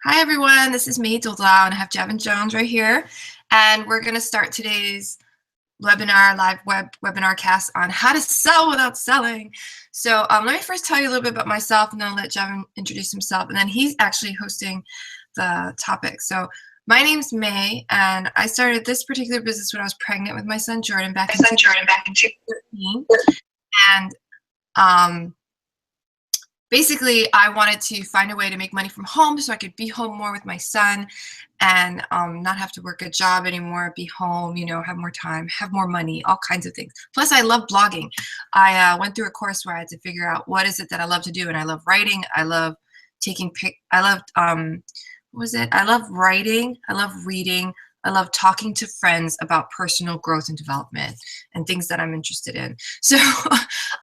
Hi everyone, this is me, Dulda, and I have Javin Jones right here. And we're going to start today's live webinar cast on how to sell without selling. So let me first tell you a little bit about myself, and then I'll let Javin introduce himself, and then he's actually hosting the topic. So my name's May, and I started this particular business when I was pregnant with my son Jordan back in 2013. And basically, I wanted to find a way to make money from home so I could be home more with my son and not have to work a job anymore, be home, have more time, have more money, all kinds of things. Plus, I love blogging. I went through a course where I had to figure out what is it that I love to do, and I love writing. I love what was it? I love writing. I love reading. I love talking to friends about personal growth and development and things that I'm interested in. So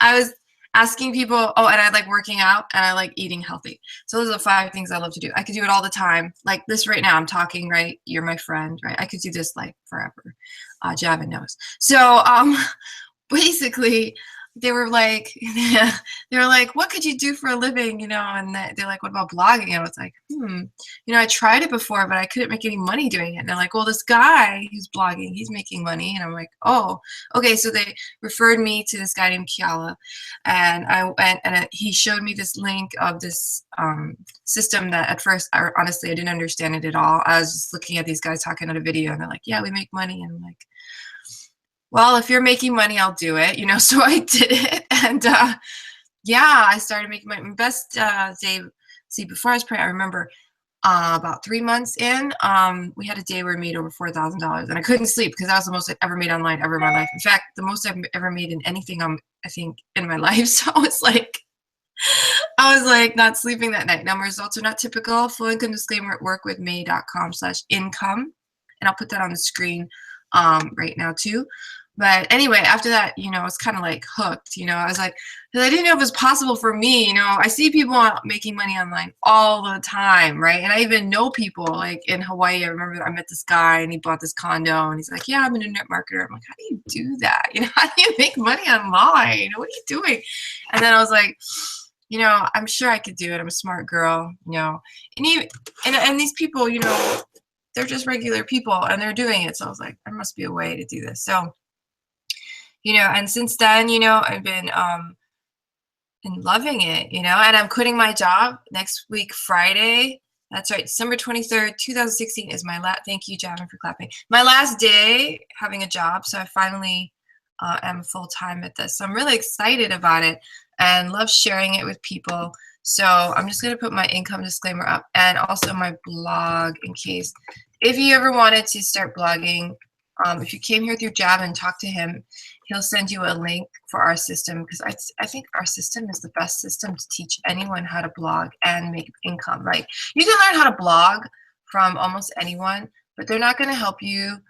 I was asking people, oh, and I like working out and I like eating healthy. So those are the 5 things I love to do. I could do it all the time. Like this right now, I'm talking, right? You're my friend, right? I could do this like forever. Javin knows. So basically, they were like, what could you do for a living, and they're like, what about blogging? And I was like, I tried it before, but I couldn't make any money doing it. And they're like, well, this guy who's blogging, he's making money. And I'm like, oh, okay. So they referred me to this guy named Kiala, and I went, and he showed me this link of this system that at first, honestly, I didn't understand it at all. I was just looking at these guys talking on a video, and they're like, yeah, we make money. And I'm like, well, if you're making money, I'll do it, so I did it. And yeah, I started making my best day. See, before I was pregnant, I remember about 3 months in, we had a day where we made over $4,000, and I couldn't sleep because that was the most I've ever made online ever in my life. In fact, the most I've ever made in anything, I think, in my life. So I was like not sleeping that night. Now, my results are not typical. Full income disclaimer at workwithmay.com/income, and I'll put that on the screen right now too. But anyway, after that, I was kind of like hooked. I was like, because I didn't know if it was possible for me. I see people making money online all the time, right? And I even know people like in Hawaii. I remember I met this guy and he bought this condo and he's like, yeah, I'm an internet marketer. I'm like, how do you do that? How do you make money online? What are you doing? And then I was like, I'm sure I could do it. I'm a smart girl, and these people, they're just regular people and they're doing it. So I was like, there must be a way to do this. So, and since then, I've been loving it, and I'm quitting my job next week, Friday. That's right, December 23rd, 2016 is my last, thank you, Javin, for clapping. My last day having a job. So I finally am full-time at this. So I'm really excited about it and love sharing it with people. So I'm just going to put my income disclaimer up and also my blog in case if you ever wanted to start blogging. If you came here through Javin and talked to him, he'll send you a link for our system because I think our system is the best system to teach anyone how to blog and make income. Like you can learn how to blog from almost anyone, but they're not going to help you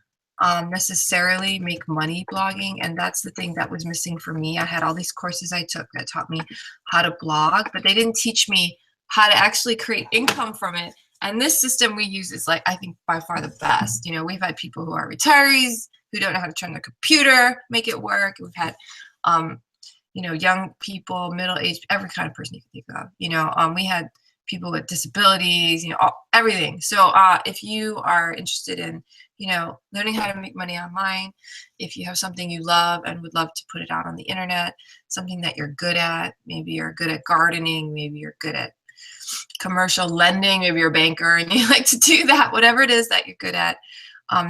necessarily make money blogging, and that's the thing that was missing for me. I had all these courses I took that taught me how to blog, but they didn't teach me how to actually create income from it. And this system we use is like, I think by far the best. We've had people who are retirees who don't know how to turn their computer, make it work. We've had, young people, middle-aged, every kind of person you can think of. We had people with disabilities, everything. So if you are interested in, learning how to make money online, if you have something you love and would love to put it out on the internet, something that you're good at, maybe you're good at gardening, maybe you're good at commercial lending, maybe you're a banker and you like to do that, whatever it is that you're good at,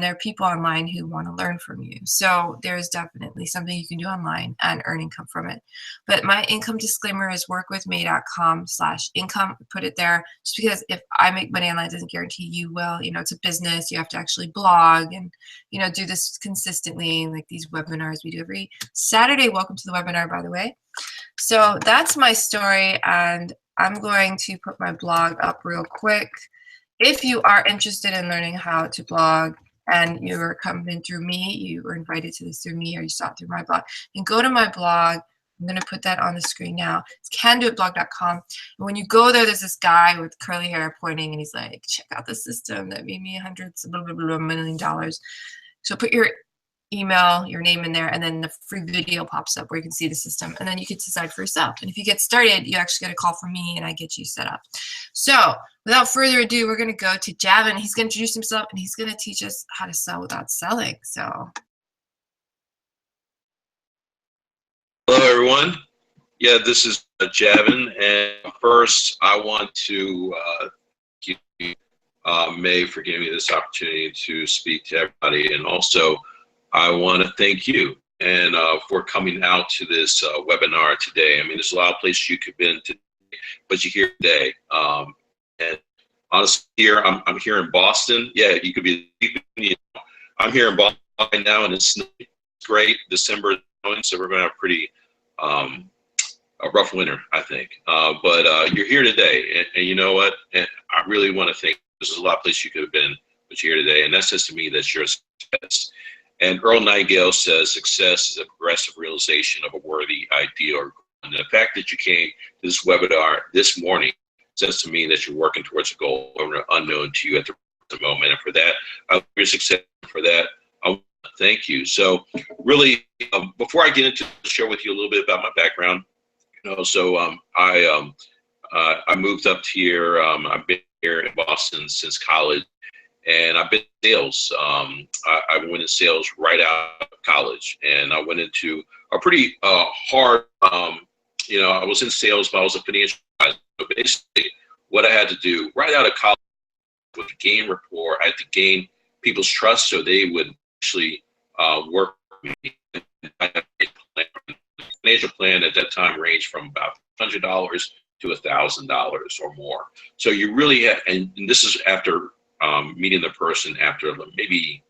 there are people online who want to learn from you. So there's definitely something you can do online and earn income from it. But my income disclaimer is workwithmay.com/income. Put it there just because if I make money online, it doesn't guarantee you will. It's a business. You have to actually blog and, do this consistently, like these webinars we do every Saturday. Welcome to the webinar, by the way. So that's my story, and I'm going to put my blog up real quick. If you are interested in learning how to blog and you're coming through me, you were invited to this through me, or you saw it through my blog, and go to my blog. I'm going to put that on the screen now. It's candoitblog.com. And when you go there, there's this guy with curly hair pointing, and he's like, check out the system that made me hundreds of $1 million. So put your email your name in there, and then the free video pops up where you can see the system, and then you can decide for yourself. And if you get started, you actually get a call from me and I get you set up. So without further ado, we're going to go to Javin. He's going to introduce himself and he's going to teach us how to sell without selling. So hello everyone. Yeah, this is Javin, and first I want to thank you, May, for giving me this opportunity to speak to everybody, and also I want to thank you and for coming out to this webinar today. I mean, there's a lot of places you could have been today, but you're here today. And honestly, I'm here in Boston. Yeah, you could be. I'm here in Boston right now, and it's great. December is going, so we're going to have pretty. A rough winter, I think. But you're here today, and you know what? And I really want to thank. There's a lot of places you could have been, but you're here today, and that says to me that you're a success. And Earl Nightingale says success is a progressive realization of a worthy ideal. And the fact that you came to this webinar this morning says to me that you're working towards a goal unknown to you at the moment. And for that, I hope you're successful. For that, I want to thank you. So really, before I get into share with you a little bit about my background. So I moved up here. I've been here in Boston since college, and I've been in sales. I went in sales right out of college, and I went into a pretty hard. I was in sales, but I was a financial advisor. So basically, what I had to do right out of college was gain rapport. I had to gain people's trust, so they would actually work with me. I had a plan. Financial plan at that time ranged from about $100 to $1,000 or more. So you really have, and this is after meeting the person after maybe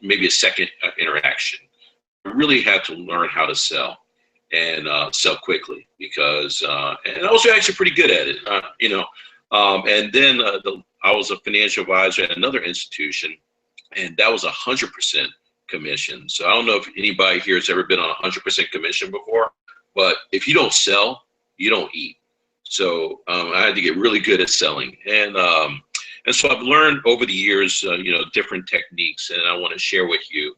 maybe a second interaction. I really had to learn how to sell and sell quickly because and I was actually pretty good at it. And then I was a financial advisor at another institution, and that was 100% commission. So I don't know if anybody here has ever been on 100% commission before, but if you don't sell, you don't eat. So I had to get really good at selling, and so I've learned over the years, different techniques, and I want to share with you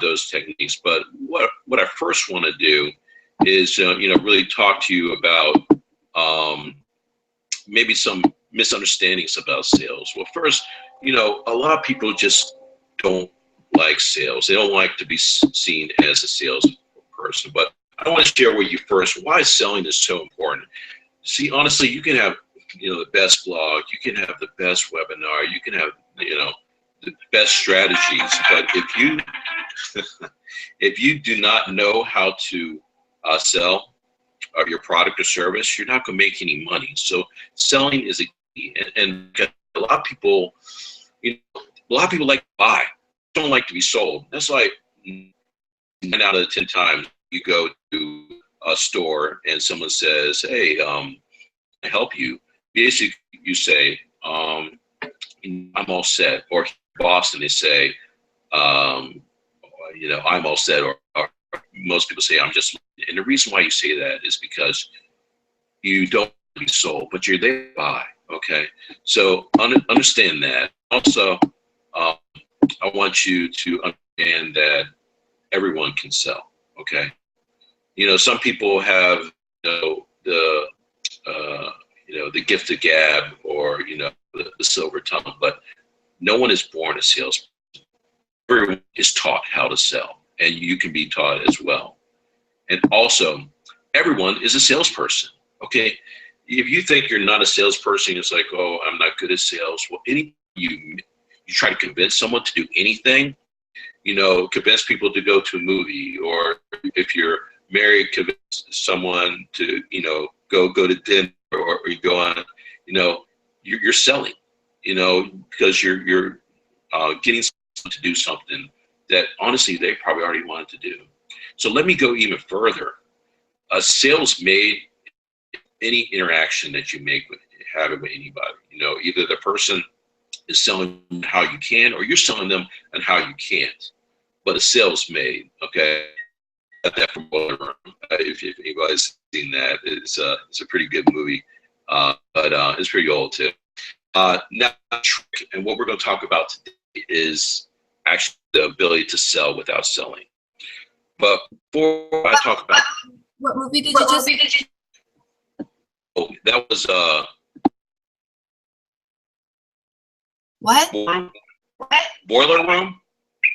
those techniques. But what I first want to do is really talk to you about maybe some misunderstandings about sales. Well, first, a lot of people just don't like sales. They don't like to be seen as a sales person. But I want to share with you first why selling is so important. See, honestly, you can have the best blog, you can have the best webinar, you can have the best strategies, but if you do not know how to sell your product or service, you're not going to make any money. So selling is a key, and a lot of people like to buy. Don't like to be sold. That's like 9 out of 10 times you go to a store and someone says, "Hey, I help you." Basically, you say, "I'm all set," or Boston they say, "I'm all set," or most people say, "I'm just." And the reason why you say that is because you don't want to be sold, but you're there to buy. Okay, so understand that. Also, I want you to understand that everyone can sell. Okay, some people have the gift of gab or the silver tongue, but no one is born a salesperson. Everyone is taught how to sell, and you can be taught as well. And also, everyone is a salesperson. Okay, if you think you're not a salesperson, it's like, oh, I'm not good at sales. Well, you try to convince someone to do anything, convince people to go to a movie, or if you're married, convince someone to, go to dinner, or you go on, you're selling, because you're getting someone to do something that honestly they probably already wanted to do. So let me go even further. A sales made any interaction that you have with anybody. Either the person is selling how you can, or you're selling them and how you can't. But a sales made, okay? Got that from Boiler Room. If anybody's seen that, it's a pretty good movie, but it's pretty old too. Now, and what we're going to talk about today is actually the ability to sell without selling. But before I talk about What movie did you just? that was What? Boiler Room.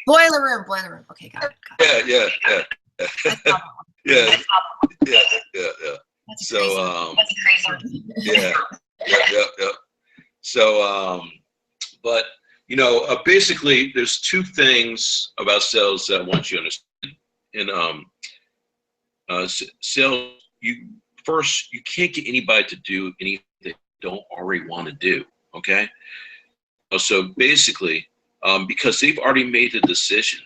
Boiler Room. Boiler Room. Okay, got it. Yeah. Yeah. That's So crazy. That's crazy. yeah. So but basically, there's two things about sales that I want you to understand. In sales, you can't get anybody to do anything they don't already want to do. Okay. So basically, because they've already made the decision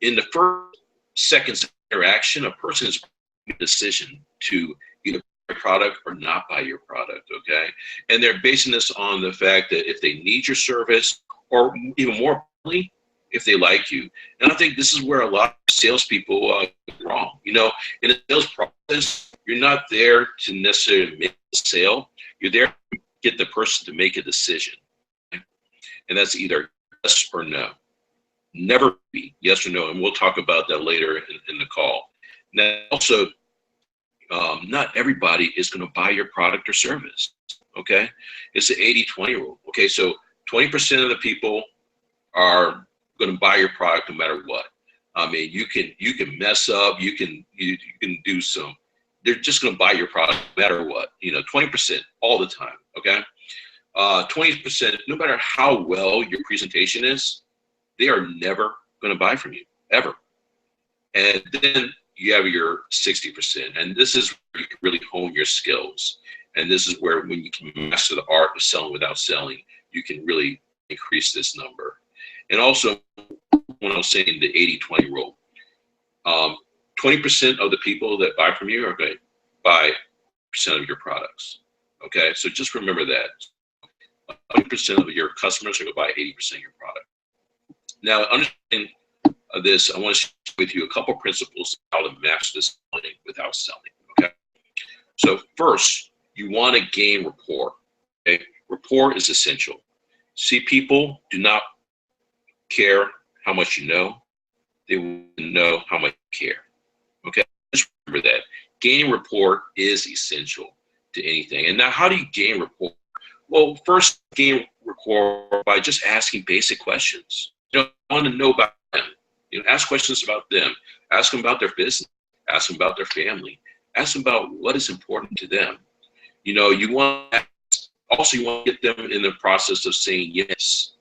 in the first seconds of interaction, a person has made a decision to either buy your product or not buy your product. Okay. And they're basing this on the fact that if they need your service, or even more importantly, if they like you. And I think this is where a lot of salespeople get wrong. In the sales process, you're not there to necessarily make a sale. You're there to get the person to make a decision. Okay? And that's either yes or no. Never be yes or no. And we'll talk about that later in the call. Now, also, not everybody is going to buy your product or service. Okay. It's the 80-20 rule. Okay. So 20% of the people are going to buy your product no matter what. I mean, you can mess up, you can do some, they're just going to buy your product no matter what, 20% all the time. Okay. 20%, no matter how well your presentation is, they are never going to buy from you ever. And then you have your 60%. And this is where you can really hone your skills. And this is where, when you can master the art of selling without selling, you can really increase this number. And also, when I was saying the 80-20 rule, 20% of the people that buy from you are going to buy percent of your products. Okay, so just remember that 20% of your customers are going to buy 80% of your product. Now, understanding this, I want to share with you a couple principles how to master this selling without selling. Okay, so first, you want to gain rapport. Okay, rapport is essential. See, people do not care how much you know, they will know how much you care. Okay, just remember that. Gaining rapport is essential to anything. And now, how do you gain rapport? Well, first, gain rapport by just asking basic questions. I want to know about them. Ask questions about them. Ask them about their business. Ask them about their family. Ask them about what is important to them. You want to get them in the process of saying yes.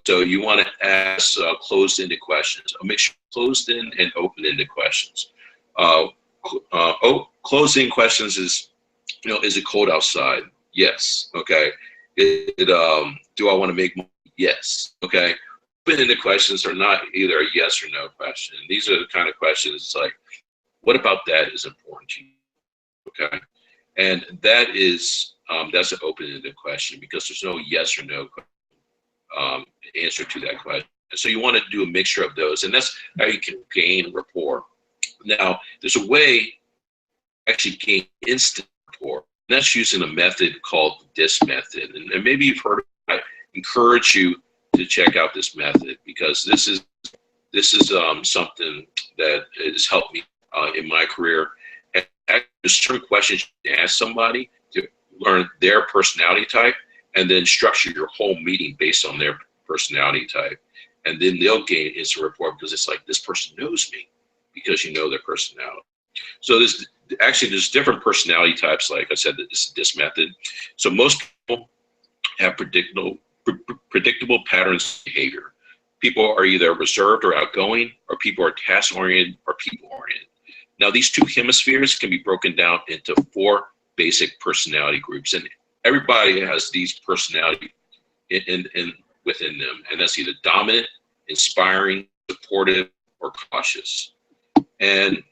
So you want to ask closed-ended questions. A mixture of closed-end and open-ended questions. Closed-end questions is, is it cold outside? Yes. Okay. Do I want to make money? Yes. Okay. Open-ended questions are not either a yes or no question. These are the kind of questions like, what about that is important to you? Okay. And that is, that's an open-ended question because there's no yes or no answer to that question. So you want to do a mixture of those, and that's how you can gain rapport. Now, there's a way to actually gain instant rapport. And that's using a method called the DISC method. And maybe you've heard of it. I encourage you to check out this method because this is something that has helped me in my career. And there's certain questions you can ask somebody to learn their personality type, and then structure your whole meeting based on their personality type. And then they'll gain instant rapport because it's like, this person knows me because you know their personality. So there's different personality types. Like I said, this method. So most people have predictable patterns of behavior. People are either reserved or outgoing, or people are task-oriented or people-oriented. Now, these two hemispheres can be broken down into 4 basic personality groups, and everybody has these personality within them, and that's either dominant, inspiring, supportive, or cautious. And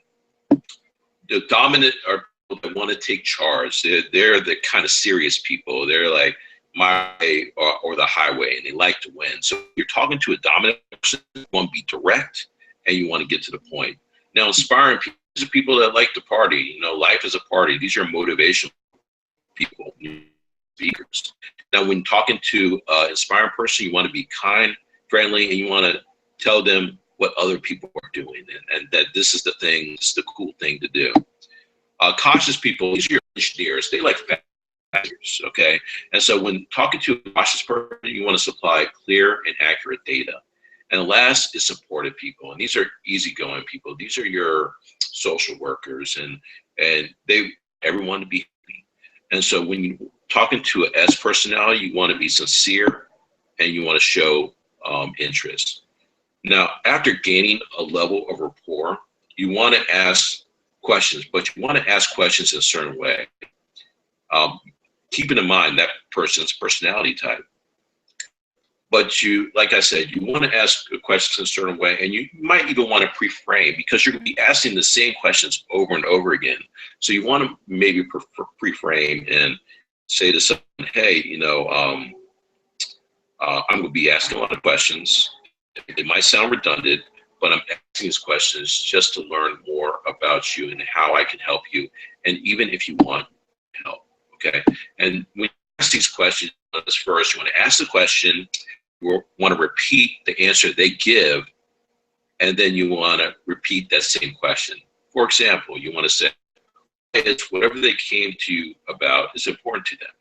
the dominant are people that want to take charge. They're the kind of serious people. They're like my way or the highway, and they like to win. So if you're talking to a dominant person, you want to be direct and you want to get to the point. Now, inspiring people, these are people that like to party. Life is a party. These are motivational people, speakers. Now, when talking to an inspiring person, you want to be kind, friendly, and you want to tell them what other people are doing, and that this is the thing, this is the cool thing to do. Cautious people, these are your engineers. They like factors, okay? And so when talking to a cautious person, you want to supply clear and accurate data. And the last is supportive people, and these are easygoing people. These are your social workers, and everyone to be happy. And so when you talking to an S personality, you want to be sincere, and you want to show interest. Now, after gaining a level of rapport, you want to ask questions, but you want to ask questions in a certain way, keeping in mind that person's personality type. But you, like I said, you want to ask questions in a certain way, and you might even want to pre-frame, because you're going to be asking the same questions over and over again. So you want to maybe pre-frame and say to someone, hey, I'm going to be asking a lot of questions. It might sound redundant, but I'm asking these questions just to learn more about you and how I can help you, and even if you want help, okay? And when you ask these questions first, you want to ask the question, you want to repeat the answer they give, and then you want to repeat that same question. For example, you want to say, it's whatever they came to you about is important to them.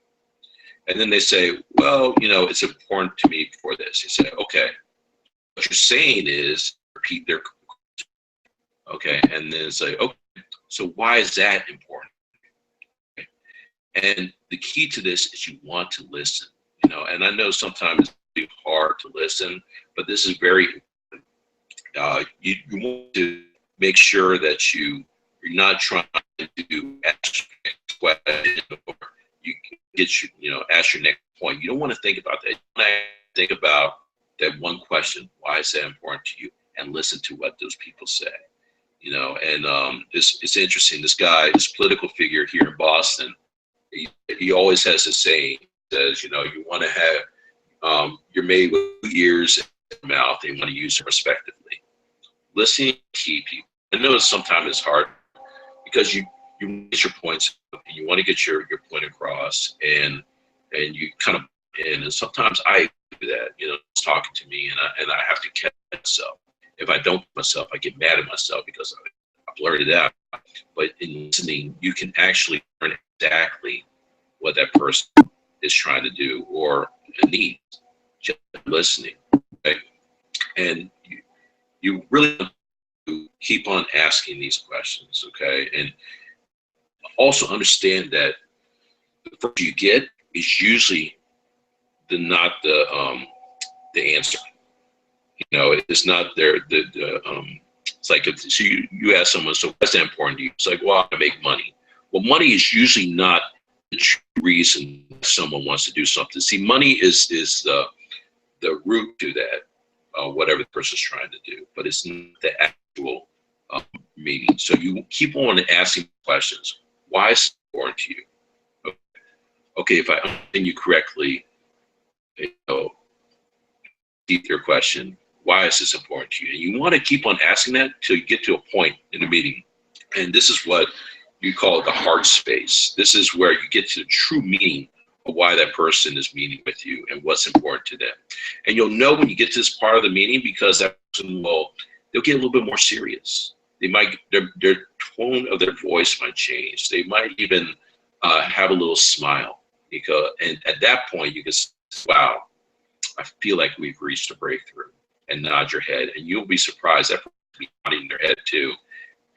And then they say, well, it's important to me for this. You say, okay, what you're saying is repeat their question. Okay, and then say, okay, so why is that important? Okay. And the key to this is you want to listen, and I know sometimes it's hard to listen, but this is very important. You want to make sure that you're not trying to ask a question or you get ask your next point. You don't want to think about that. You want to think about that one question. Why is that important to you? And listen to what those people say. And it's interesting. This guy, this political figure here in Boston, he always has this saying. He says, you want to have you're made with 2 ears and a mouth, and you want to use them respectively. Listening to key people. I know sometimes it's hard because you get your points and you want to get your point across, and you kind of, and sometimes I do that, it's talking to me, and I have to catch myself. If I don't myself, I get mad at myself because I blurted it out. But in listening, you can actually learn exactly what that person is trying to do or needs, just listening. Okay? And you really have to keep on asking these questions, okay? And also understand that the first you get is usually not the answer. It's not there. It's like so you ask someone, so what's that important to you? It's like, well, I make money. Well, money is usually not the true reason someone wants to do something. See, money is the root to that, whatever the person's trying to do, but it's not the actual meaning. So you keep on asking questions. Why is it important to you? Okay, if I understand you correctly, deep your question. Why is this important to you? And you want to keep on asking that till you get to a point in the meeting. And this is what you call the heart space. This is where you get to the true meaning of why that person is meeting with you and what's important to them. And you'll know when you get to this part of the meeting, because that person they'll get a little bit more serious. They might, their tone of their voice might change. They might even have a little smile, and at that point you can say, wow, I feel like we've reached a breakthrough, and nod your head, and you'll be surprised that person will be nodding their head too.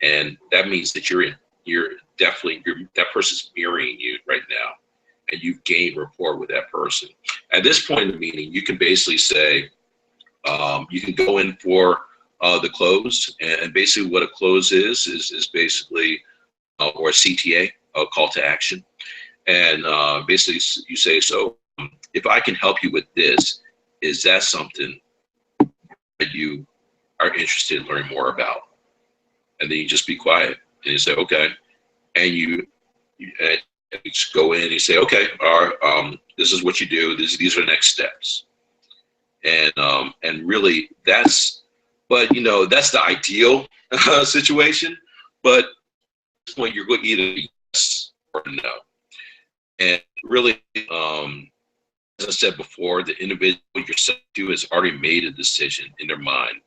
And that means that that person's mirroring you right now, and you've gained rapport with that person. At this point in the meeting, you can basically say, you can go in for the close, and basically what a close is basically, or a CTA, a call to action. And basically you say, so if I can help you with this, is that something that you are interested in learning more about? And then you just be quiet and you say, okay. And you just go in and you say, okay, this is what you do. These are the next steps. And really that's the ideal situation. But at this point, you're going to either yes or no. And really, as as I said before, the individual you're selling to has already made a decision in their mind,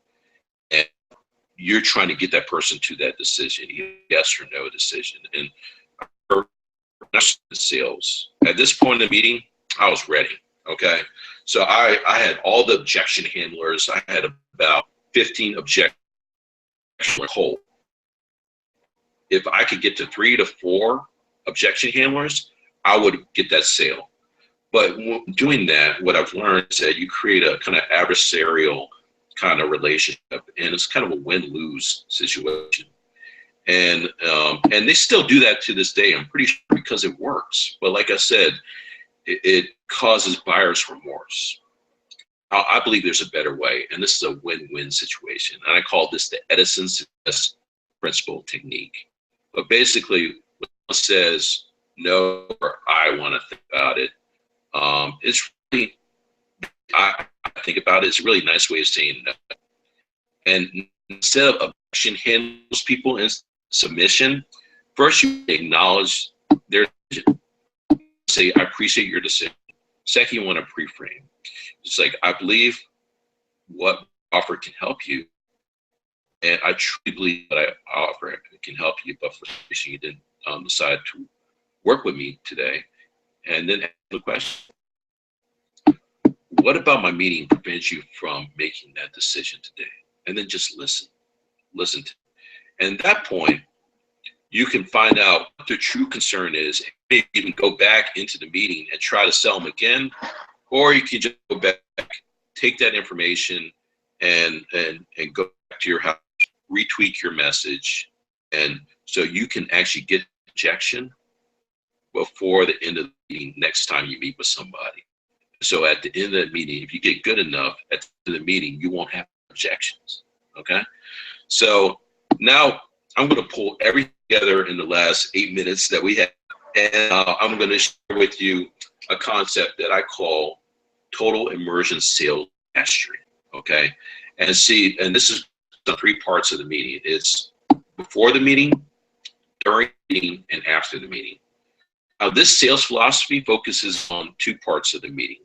and you're trying to get that person to that decision, yes or no decision. And for sales, at this point in the meeting, I was ready. Okay, so I had all the objection handlers. I had about 15 objections whole. If I could get to 3 to 4 objection handlers, I would get that sale. But doing that, what I've learned is that you create a kind of adversarial kind of relationship, and it's kind of a win-lose situation. And they still do that to this day, I'm pretty sure, because it works. But like I said, it causes buyer's remorse. I believe there's a better way, and this is a win-win situation. And I call this the Edison Principle technique. But basically, when someone says no, or I want to think about it, it's really, I think about it, it's a really nice way of saying no. And instead of objection handles people in submission, first you acknowledge their decision. Say, I appreciate your decision. Second, you want to pre-frame. It's like, I believe what offer can help you, and I truly believe that I offer can help you, but for some reason you didn't decide to work with me today. And then ask the question, what about my meeting prevents you from making that decision today? And then just listen to it. And at that point, you can find out what their true concern is. Maybe you can go back into the meeting and try to sell them again, or you can just go back, take that information, and go back to your house, retweak your message, and so you can actually get rejection before the end of the meeting next time you meet with somebody. So at the end of the meeting, if you get good enough at the end of the meeting, you won't have objections. Okay? So now I'm going to pull everything together in the last 8 minutes that we have, and I'm going to share with you a concept that I call total immersion sales mastery. Okay? And see, and this is the 3 parts of the meeting. It's before the meeting, during the meeting, and after the meeting. Now, this sales philosophy focuses on 2 parts of the meeting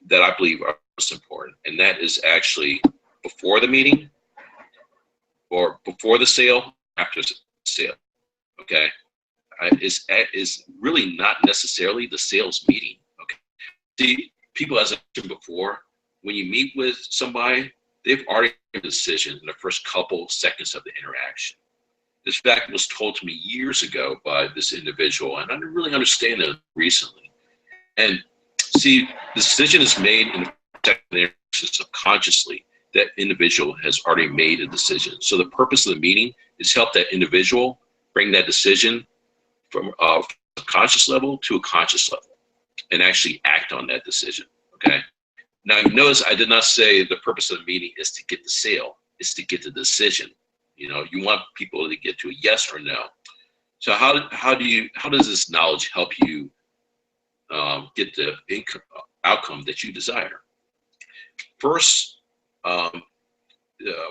that I believe are most important, and that is actually before the meeting, or before the sale, after the sale. Okay, is really not necessarily the sales meeting. Okay, see, people, as I mentioned before, when you meet with somebody, they've already made a decision in the first couple seconds of the interaction. This fact was told to me years ago by this individual, and I didn't really understand it recently. And see, the decision is made in the subconsciously. That individual has already made a decision. So the purpose of the meeting is help that individual bring that decision from a conscious level to a conscious level and actually act on that decision. Okay. Now, notice I did not say the purpose of the meeting is to get the sale. It's to get the decision. You know, you want people to get to a yes or no. So how does this knowledge help you get the outcome that you desire? First,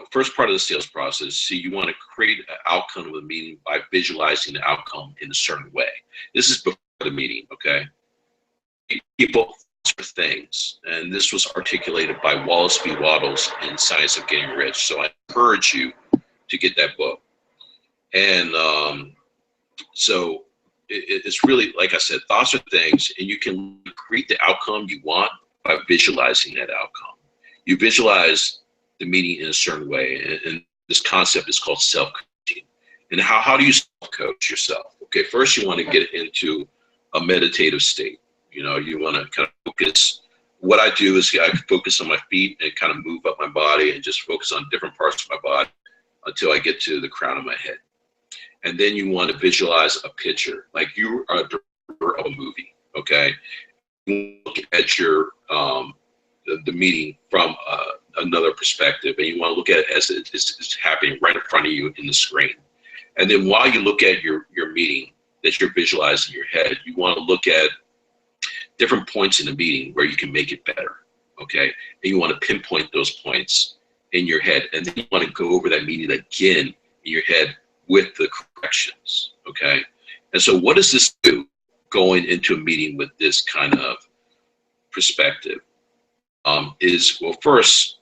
first part of the sales process, see, you want to create an outcome of the meeting by visualizing the outcome in a certain way. This is before the meeting, okay? People for things, and this was articulated by Wallace B. Wattles in Science of Getting Rich. So I encourage you to get that book. And so it's really, like I said, thoughts are things, and you can create the outcome you want by visualizing that outcome. You visualize the meeting in a certain way, and this concept is called self-coaching. And how do you self-coach yourself? Okay, first you want to get into a meditative state. You know, you want to kind of focus. What I do is I focus on my feet and kind of move up my body and just focus on different parts of my body until I get to the crown of my head. And then you want to visualize a picture, like you are a director of a movie, okay? You look at your the meeting from another perspective, and you want to look at it as it's happening right in front of you in the screen. And then while you look at your meeting that you're visualizing in your head, you want to look at different points in the meeting where you can make it better, okay? And you want to pinpoint those points in your head, and then you want to go over that meeting again in your head with the corrections, okay? And so what does this do going into a meeting with this kind of perspective is, well, first,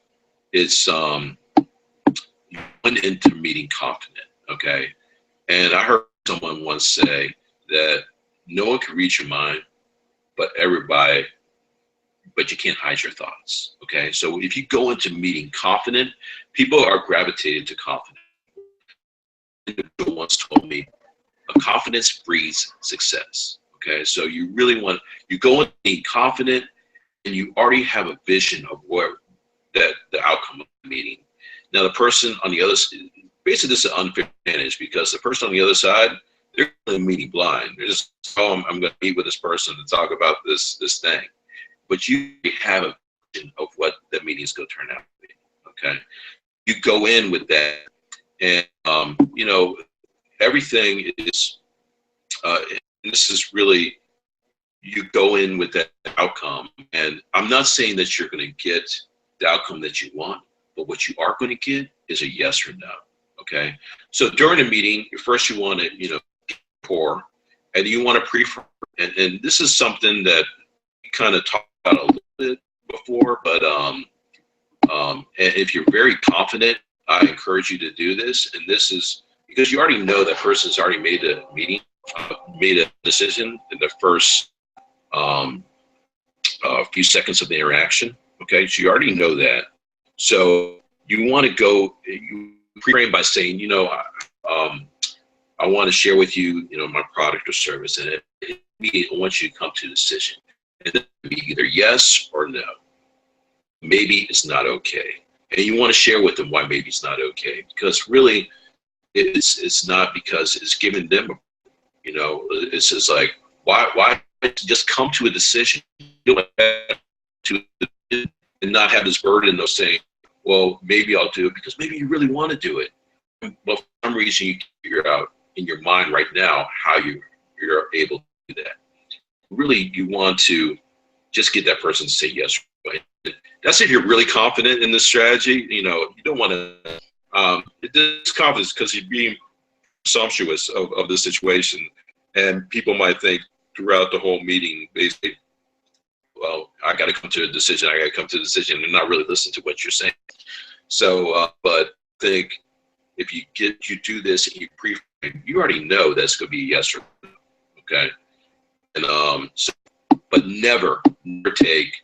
it's you went into meeting confident, okay? And I heard someone once say that no one can read your mind, but you can't hide your thoughts, okay? So if you go into meeting confident, people are gravitated to confident. Individual once told me, confidence breeds success, okay? So you really you go in being confident, and you already have a vision of where the outcome of the meeting. Now, the person on the other side, basically this is an unfair advantage, because the person on the other side, they're really meeting blind. They're just, oh, I'm going to meet with this person to talk about this thing. But you have a vision of what the meeting is going to turn out to be, okay? You go in with that, and, you know, everything is, this is really, you go in with that outcome. And I'm not saying that you're going to get the outcome that you want, but what you are going to get is a yes or no, okay? So during a meeting, first you want to, you know, rapport, and you want to prefer. And this is something that we kind of talked about a little bit before, but and if you're very confident, I encourage you to do this. And this is because you already know that person's already made a made a decision in the first few seconds of the interaction. Okay, so you already know that. So you want to go, you pre-frame by saying, you know, I want to share with you, you know, my product or service, and I want you to come to a decision. And then be either yes or no. Maybe it's not okay. And you want to share with them why maybe it's not okay, because really it's not, because it's giving them, you know, it's just like, why just come to a decision, and not have this burden of saying, well, maybe I'll do it because maybe you really want to do it. But for some reason you figure out in your mind right now how you're able to do that. Really, you want to just get that person to say yes. Right? That's if you're really confident in this strategy. You know, you don't want to, this confidence, because you're being presumptuous of the situation. And people might think throughout the whole meeting, basically, well, I got to come to a decision. I got to come to a decision, and not really listen to what you're saying. So, but I think if you do this and you pre-frame, you already know that's going to be a yes or no. Okay. And so, but never take,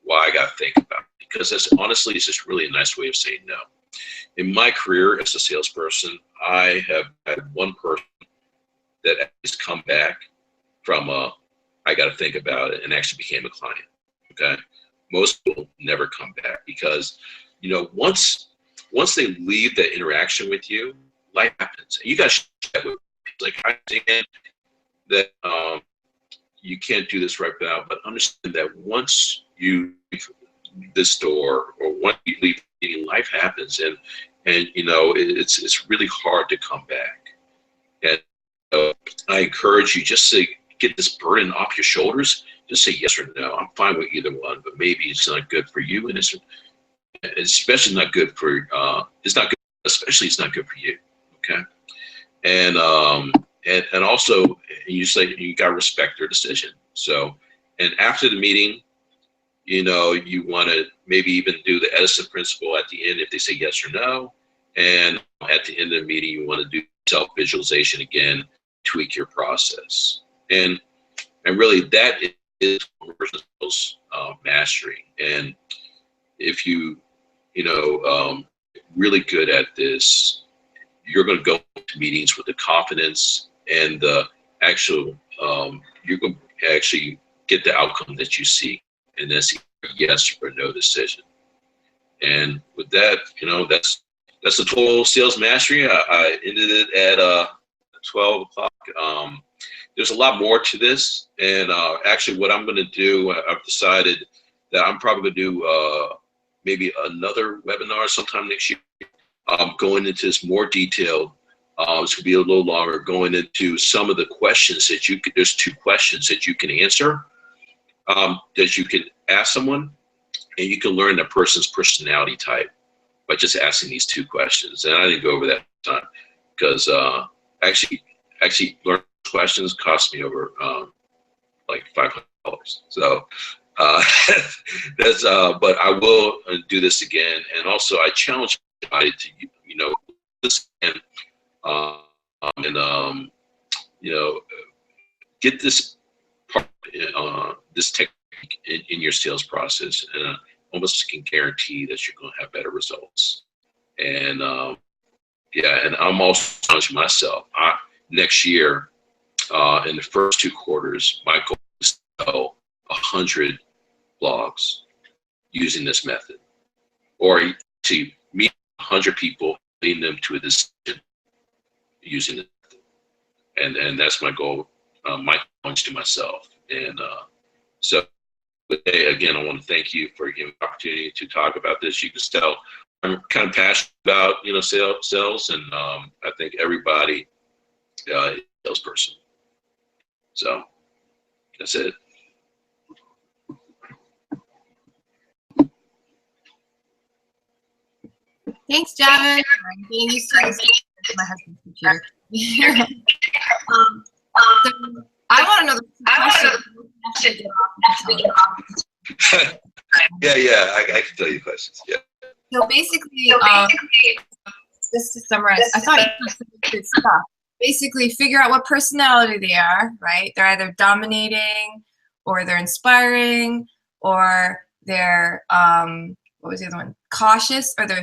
well, I got to think about it, because that's honestly, it's just really a nice way of saying no. In my career as a salesperson, I have had one person that has come back from I got to think about it, and actually became a client. Okay, most people never come back, because, you know, once they leave that interaction with you, life happens, and you got to share that with people. Like, I understand that you can't do this right now, but understand that once you leave this door, or once you leave, life happens, and you know, it's really hard to come back. And I encourage you just to get this burden off your shoulders. Just say yes or no. I'm fine with either one, but maybe it's not good for you, and it's especially not good for it's not good, especially it's not good for you. Okay, and also, you say you got to respect their decision. So, and after the meeting, you know, you want to maybe even do the Edison Principle at the end if they say yes or no. And at the end of the meeting, you want to do self-visualization again, tweak your process. And really, that is conversion skills mastery. And if you know, really good at this, you're going to go to meetings with the confidence and the actual, you're going to actually get the outcome that you seek. And that's a yes or no decision. And with that, you know, that's the total sales mastery. I ended it at 12 o'clock. There's a lot more to this. And actually what I'm going to do, I've decided that I'm probably going to do maybe another webinar sometime next year, going into this more detailed. It's going to be a little longer, going into some of the questions that you could, there's 2 questions that you can answer, that you can ask someone, and you can learn that person's personality type by just asking these 2 questions. And I didn't go over that time, because actually learning questions cost me over like $500. So But I will do this again, and also I challenge everybody to listen and get this part, this technique in your sales process, and almost can guarantee that you're going to have better results. And and I'm also challenging myself. Next year, in the first 2 quarters, my goal is to sell 100 blogs using this method, or to meet 100 people, leading them to a decision using it. And that's my goal, my challenge to myself. And so again, I want to thank you for giving me the opportunity to talk about this. You can tell I'm kind of passionate about sales, and I think everybody is a salesperson. So that's it. Thanks, Javin. I'm getting used to this. My husband's computer. So I want to know the question. I can tell you questions. Yeah. So basically, just to summarize, I thought you said good stuff. Basically, figure out what personality they are, right? They're either dominating, or they're inspiring, or they're what was the other one? Cautious, or they're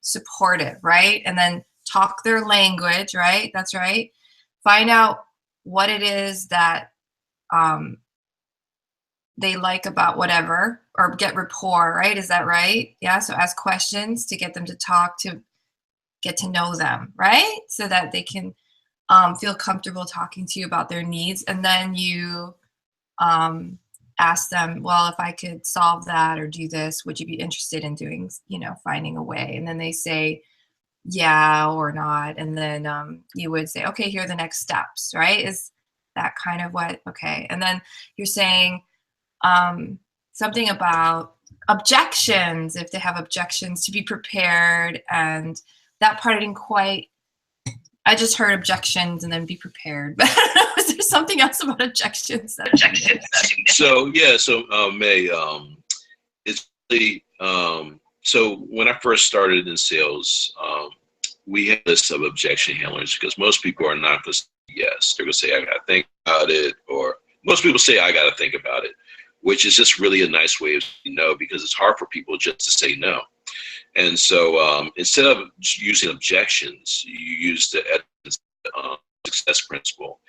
supportive, right? And then talk their language, right? That's right. Find out what it is that they like about whatever, or get rapport, right? Is that right? Yeah, so ask questions to get them to talk, to get to know them, right? So that they can feel comfortable talking to you about their needs. And then you ask them, well, if I could solve that or do this, would you be interested in doing, finding a way? And then they say, yeah or not. And then you would say, okay, here are the next steps, right? Is that kind of what, okay. And then you're saying something about objections, if they have objections, to be prepared. And that part I didn't quite, I just heard objections and then be prepared. But is there something else about objections? So May, it's really, so when I first started in sales, we had a list of objection handlers, because most people are not going to say yes. They're going to say, I got to think about it, or most people say, I got to think about it, which is just really a nice way of saying no, because it's hard for people just to say no. And so instead of using objections, you use the Edison success principle.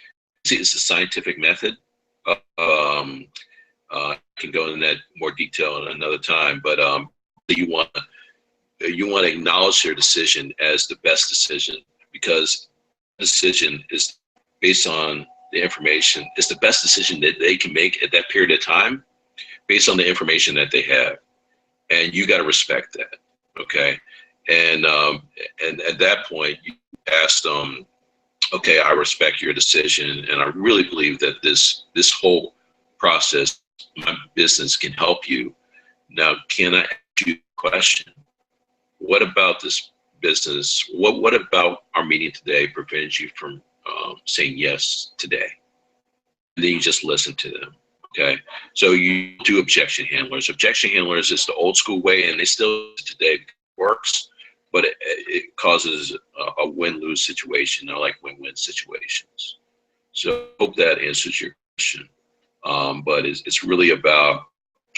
It's a scientific method. I can go into that more detail in another time, but you want to acknowledge their decision as the best decision, because the decision is based on the information. It's the best decision that they can make at that period of time, based on the information that they have, and you got to respect that. Okay, and at that point, you ask them, okay, I respect your decision, and I really believe that this whole process, my business, can help you. Now, can I ask you a question? What about this business? What about our meeting today prevents you from saying yes today? And then you just listen to them. Okay, so you do objection handlers. Objection handlers is the old school way, and they still today works, but it causes a win-lose situation. I like win-win situations. So I hope that answers your question. But it's really about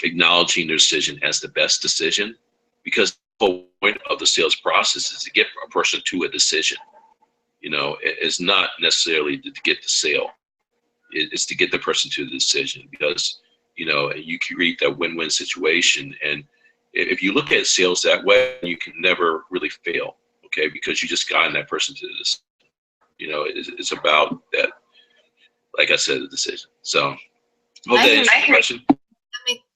acknowledging their decision as the best decision, because the whole point of the sales process is to get a person to a decision. It's not necessarily to get the sale. It's to get the person to the decision, because you create that win-win situation. And if you look at sales that way, you can never really fail. Okay, because you just guide that person to this. It's about that. Like I said, the decision. So, hope that answers your question.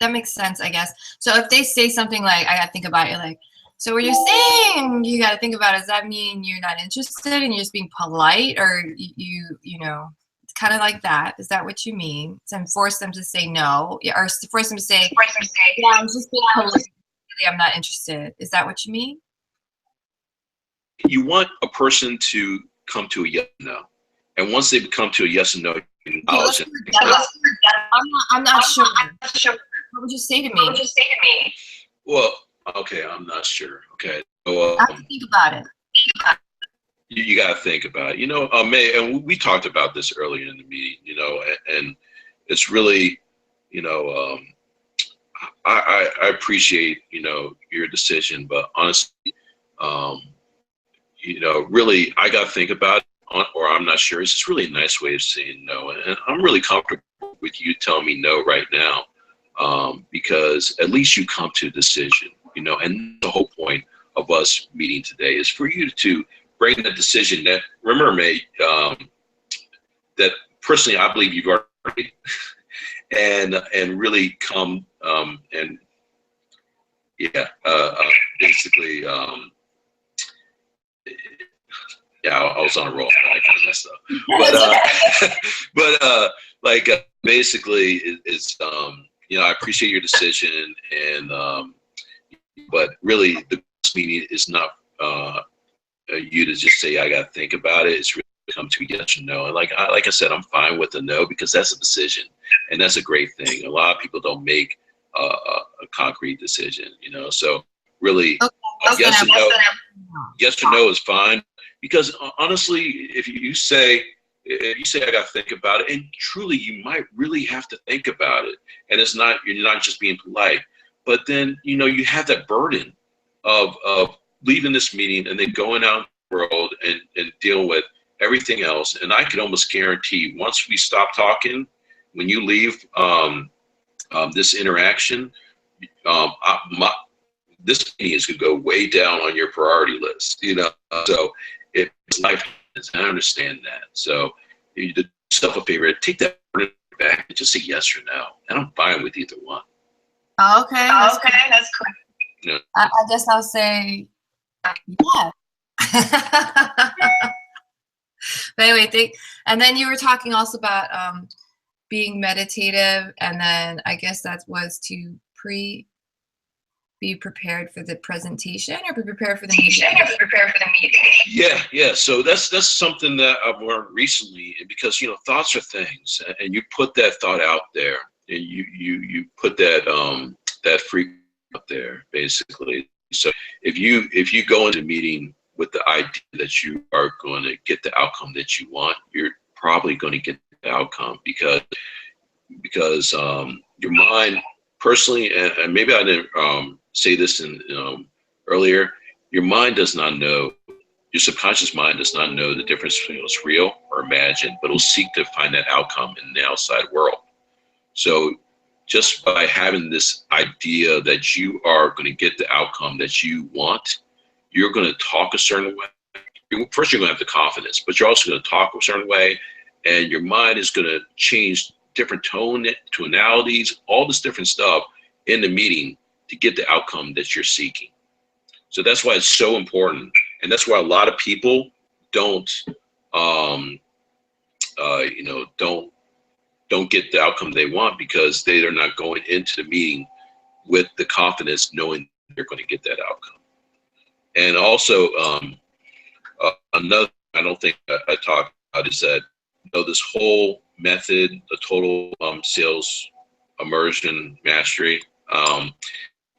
That makes sense, I guess. So if they say something like, "I got to think about it," like, so what you're saying, you got to think about it, does that mean you're not interested and you're just being polite, or you know? Kind of like that. Is that what you mean? So force them to say no, or force them to say, yeah, I'm just being polite. Really, I'm not interested. Is that what you mean? You want a person to come to a yes or no. And once they come to a yes or no, Okay, let's do it that. I'm not sure. What would you say to me? Well, okay, I'm not sure. Okay, so, I have to think about it. you got to think about it. May, and we talked about this earlier in the meeting. And it's really, I appreciate your decision, but honestly, um, really, I got to think about it, or I'm not sure. It's just really a nice way of saying no, and I'm really comfortable with you telling me no right now, because at least you come to a decision. And the whole point of us meeting today is for you to bring the decision that, remember, May, that personally I believe you've already and really come and basically yeah, I was on a roll. I kind of messed up, but basically it's I appreciate your decision, and but really the meeting is not you to just say I got to think about it. It's really come to yes or no, and like I said, I'm fine with a no because that's a decision, and that's a great thing. A lot of people don't make a concrete decision, So really, yes or no is fine, because honestly, if you say I got to think about it, and truly you might really have to think about it, and you're not just being polite, but then you have that burden of leaving this meeting and then going out in the world and dealing with everything else. And I can almost guarantee once we stop talking, when you leave this interaction, this meeting is going to go way down on your priority list. So if life happens, I understand that. So you do yourself a favor, take that back and just say yes or no, and I'm fine with either one. Okay, that's cool. I guess I'll say yeah. But anyway, and then you were talking also about being meditative, and then I guess that was to be prepared for the presentation, or be prepared for the meeting. Yeah. So that's something that I've learned recently, because thoughts are things, and you put that thought out there, and you put that freak out there, basically. So if you go into a meeting with the idea that you are going to get the outcome that you want, you're probably going to get the outcome, because your mind, personally, and maybe I didn't say this earlier, your mind does not know, your subconscious mind does not know the difference between what's real or imagined, but it'll seek to find that outcome in the outside world. So just by having this idea that you are going to get the outcome that you want, you're going to talk a certain way. First, you're going to have the confidence, but you're also going to talk a certain way, and your mind is going to change different tonalities, all this different stuff in the meeting to get the outcome that you're seeking. So that's why it's so important, and that's why a lot of people don't get the outcome they want, because they are not going into the meeting with the confidence knowing they're going to get that outcome. And also another I don't think I talked about is that this whole method, the total sales immersion mastery,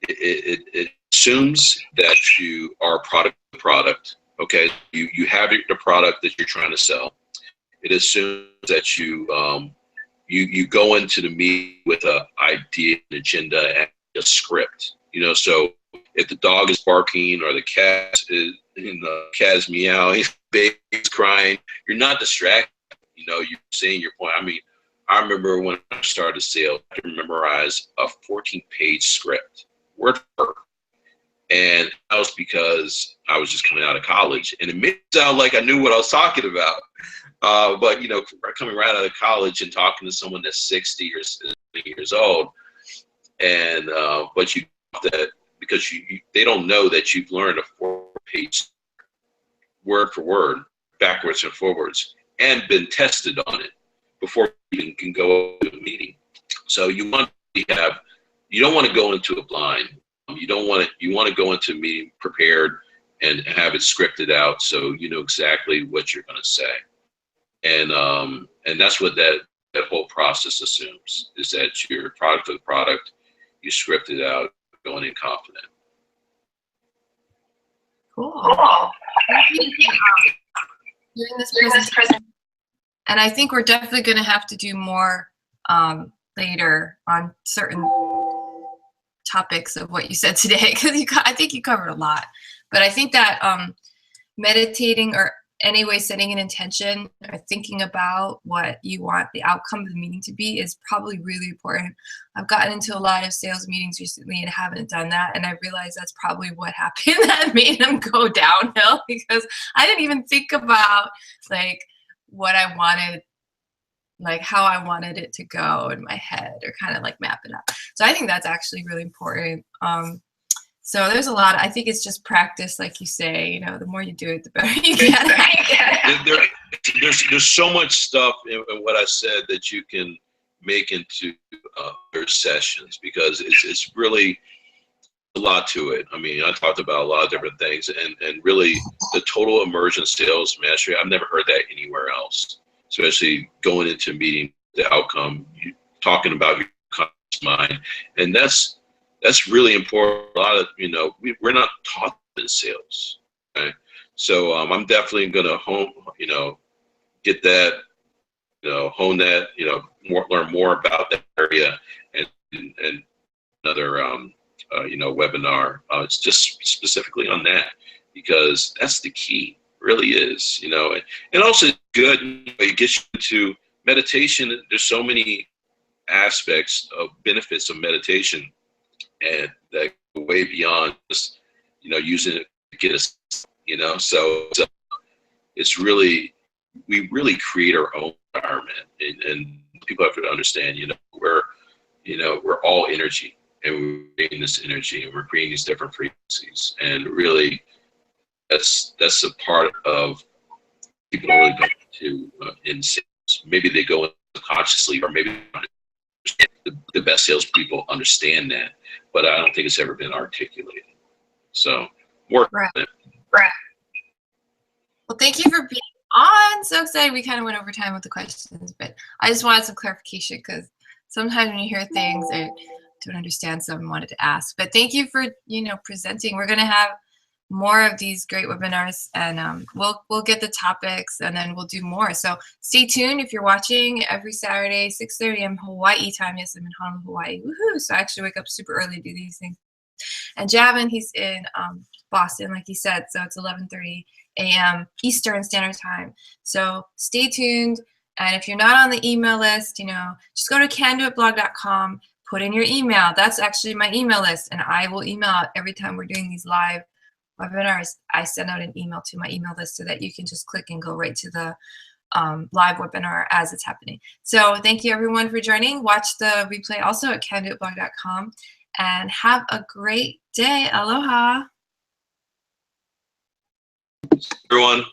it assumes that you are a product. Okay, you have the product that you're trying to sell. It assumes that you go into the meeting with an idea, an agenda, and a script. So if the dog is barking or the cat is meowing, baby's crying, you're not distracted. You're saying your point. I mean, I remember when I started sales, I could memorize a 14-page script, word for word. And that was because I was just coming out of college, and it made it sound like I knew what I was talking about. But coming right out of college and talking to someone that's 60 or 70 years old, and but you that because they don't know that you've learned a 4-page word for word, backwards and forwards, and been tested on it before you even can go to a meeting. So you don't want to go into a blind. You want to go into a meeting prepared and have it scripted out, so you know exactly what you're going to say. And that's what that that whole process assumes, is that your product for the product, you script it out, going in confident. Cool. Thank you for doing this presentation. And I think we're definitely going to have to do more later on certain topics of what you said today, because I think you covered a lot. But I think that meditating, or anyway setting an intention or thinking about what you want the outcome of the meeting to be, is probably really important. I've gotten into a lot of sales meetings recently and haven't done that, and I realized that's probably what happened that made them go downhill, because I didn't even think about like what I wanted, like how I wanted it to go in my head, or kind of like map it out. So I think that's actually really important. So there's a lot. I think it's just practice, like you say. You know, the more you do it, the better you get it. There's so much stuff in what I said that you can make into their sessions, because it's really a lot to it. I mean, I talked about a lot of different things, and really the total immersion sales mastery, I've never heard that anywhere else. Especially going into a meeting, the outcome, you talking about your conscious mind, and that's really important. A lot of, we're not taught in sales, okay? So I'm definitely going to get that, hone that, learn more about that area, and another, webinar. It's just specifically on that, because that's the key, really is, and also good. It gets you into meditation. There's so many aspects of benefits of meditation, and that go way beyond just, using it to get us, so it's really, we really create our own environment, and people have to understand, we're all energy, and we're creating this energy, and we're creating these different frequencies, and really that's a part of people don't really go to in sales. Maybe they go consciously, or maybe the best salespeople understand that, but I don't think it's ever been articulated. So work on it. Right. Well, thank you for being on. So excited. We kind of went over time with the questions, but I just wanted some clarification, because sometimes when you hear things, I don't understand some, wanted to ask. But thank you for presenting. We're going to have more of these great webinars, and we'll get the topics, and then we'll do more. So stay tuned if you're watching every Saturday, 6:30 a.m. Hawaii time. Yes, I'm in Honolulu, Hawaii. Woohoo! So I actually wake up super early to do these things. And Javin, he's in Boston, like he said, so it's 11:30 a.m. Eastern Standard Time. So stay tuned. And if you're not on the email list, just go to candoitblog.com, put in your email. That's actually my email list, and I will email out every time we're doing these live webinars. I send out an email to my email list so that you can just click and go right to the live webinar as it's happening. So thank you everyone for joining. Watch the replay also at candoitblog.com, and have a great day. Aloha. Everyone.